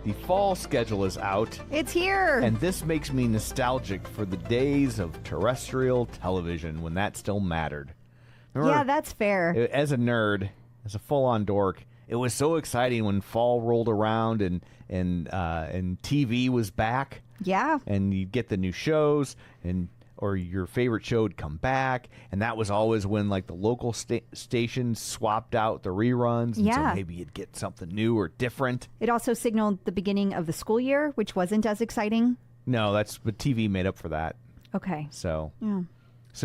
The fall schedule is out. It's here. And this makes me nostalgic for the days of terrestrial television when that still mattered. Remember, yeah, that's fair. as a nerd, as a full-on dork, it was so exciting when fall rolled around and TV was back. Yeah. And you'd get the new shows or your favorite show would come back, and that was always when like the local stations swapped out the reruns, and so maybe you'd get something new or different. It also signaled the beginning of the school year, which wasn't as exciting. No, but TV made up for that. Okay. So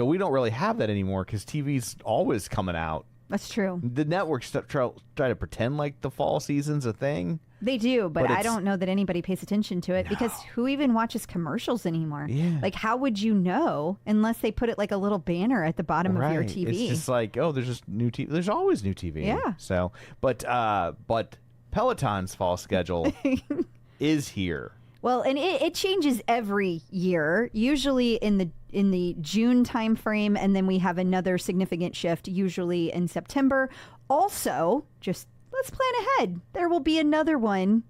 we don't really have that anymore because TV's always coming out. That's true. The networks try to pretend like the fall season's a thing. They do, but I don't know that anybody pays attention to it because who even watches commercials anymore? Yeah. Like, how would you know unless they put it like a little banner at the bottom of your TV? It's just like, oh, there's just new TV. There's always new TV. Yeah. So, but Peloton's fall schedule is here. Well, and it changes every year, usually in the June timeframe, and then we have another significant shift, usually in September. Also, just let's plan ahead. There will be another one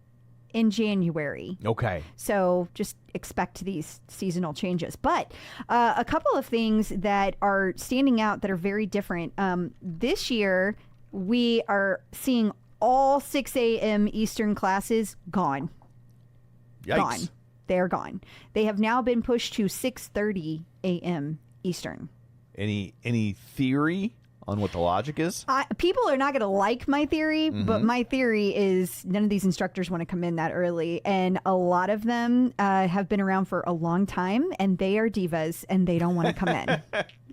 in January. Okay. So just expect these seasonal changes. But a couple of things that are standing out that are very different. This year, we are seeing all 6 a.m. Eastern classes gone. Yikes. Gone. They're gone. They have now been pushed to 6:30 a.m. Eastern. Any theory on what the logic is? People are not going to like my theory, but my theory is none of these instructors want to come in that early. And a lot of them have been around for a long time, and they are divas, and they don't want to come in.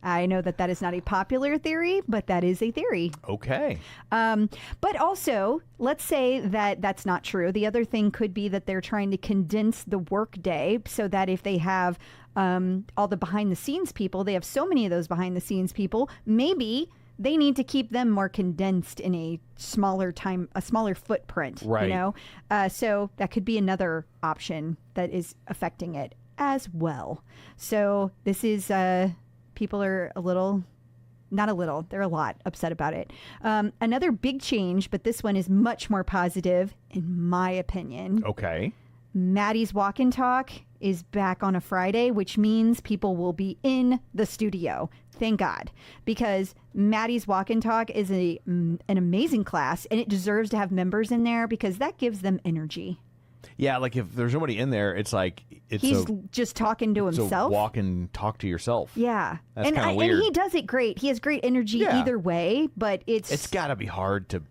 I know that is not a popular theory, but that is a theory. Okay. But also, let's say that that's not true. The other thing could be that they're trying to condense the workday so that if they have all the behind-the-scenes people, they have so many of those behind-the-scenes people, maybe they need to keep them more condensed in a smaller footprint. Right. You know? So that could be another option that is affecting it as well. So this is... people are they're a lot upset about it. Another big change, but this one is much more positive, in my opinion. Okay. Matty's Walk and Talk is back on a Friday, which means people will be in the studio. Thank God. Because Matty's Walk and Talk is an amazing class, and it deserves to have members in there because that gives them energy. Yeah, like if there's nobody in there, it's like he's just talking to himself. So walk and talk to yourself. Yeah, that's kind of weird. And he does it great. He has great energy either way, but it's got to be hard to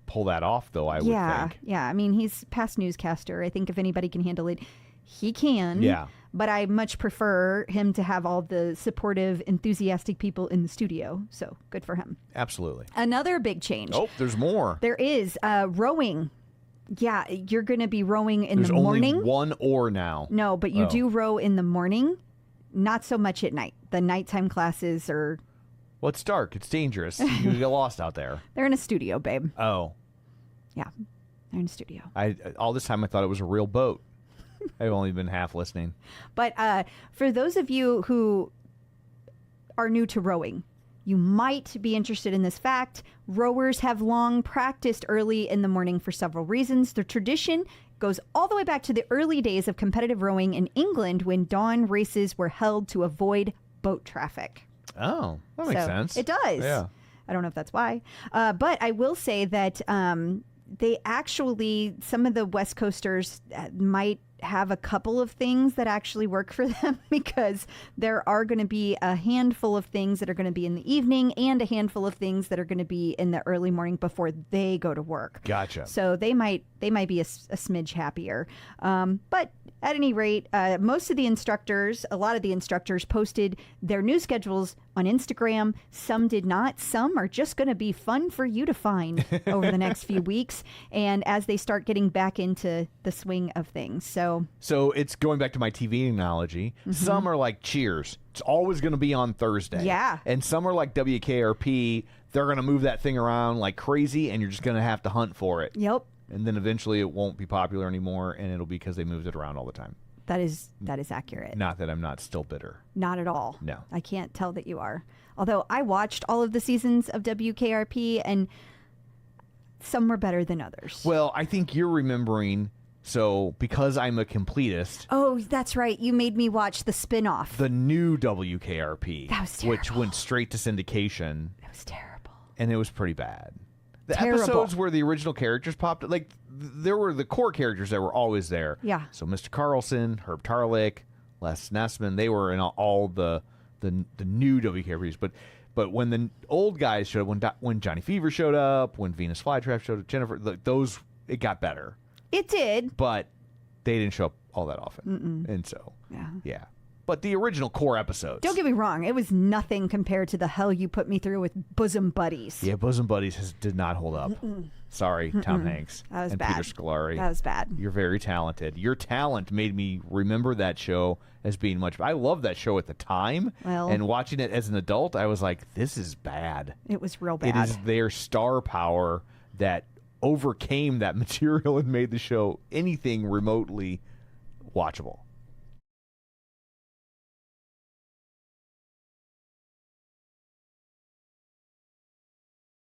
pull that off, though. I would think. Yeah. I mean, he's past newscaster. I think if anybody can handle it, he can. Yeah. But I much prefer him to have all the supportive, enthusiastic people in the studio. So good for him. Absolutely. Another big change. Oh, there's more. There is rowing. Yeah, you're going to be rowing in the morning. There's only one oar now. No, but you do row in the morning, not so much at night. The nighttime classes are... Well, it's dark. It's dangerous. You get lost out there. They're in a studio, babe. Oh. Yeah, they're in a studio. All this time I thought it was a real boat. I've only been half listening. But for those of you who are new to rowing, you might be interested in this fact. Rowers have long practiced early in the morning for several reasons. The tradition goes all the way back to the early days of competitive rowing in England when dawn races were held to avoid boat traffic. Oh, that makes sense. It does. Yeah. I don't know if that's why. But I will say that they actually, some of the West Coasters might have a couple of things that actually work for them because there are going to be a handful of things that are going to be in the evening and a handful of things that are going to be in the early morning before they go to work. Gotcha. So they might be a smidge happier. But at any rate, a lot of the instructors posted their new schedules on Instagram. Some did not. Some are just going to be fun for you to find over the next few weeks. And as they start getting back into the swing of things. So it's going back to my TV analogy. Mm-hmm. Some are like Cheers. It's always going to be on Thursday. Yeah. And some are like WKRP. They're going to move that thing around like crazy, and you're just going to have to hunt for it. Yep. And then eventually it won't be popular anymore, and it'll be because they moved it around all the time. That is accurate. Not that I'm not still bitter. Not at all. No. I can't tell that you are. Although I watched all of the seasons of WKRP, and some were better than others. Well, I think you're remembering So because I'm a completist. Oh, that's right. You made me watch the spinoff. The new WKRP. That was terrible. Which went straight to syndication. That was terrible. And it was pretty bad. The terrible. episodes where the original characters popped, like, there were the core characters that were always there. Yeah. So Mr. Carlson, Herb Tarlick, Les Nessman, they were in all the new WKRPs. But when the old guys showed up, when Johnny Fever showed up, when Venus Flytrap showed up, Jennifer, those, it got better. It did. But they didn't show up all that often. And so, yeah. But the original core episodes. Don't get me wrong. It was nothing compared to the hell you put me through with Bosom Buddies. Yeah, Bosom Buddies did not hold up. Sorry, Tom Hanks. That was and bad. Peter Scolari. That was bad. You're very talented. Your talent made me remember that show as being much. I loved that show at the time. Well, and watching it as an adult, I was like, this is bad. It was real bad. It is their star power that overcame that material and made the show anything remotely watchable.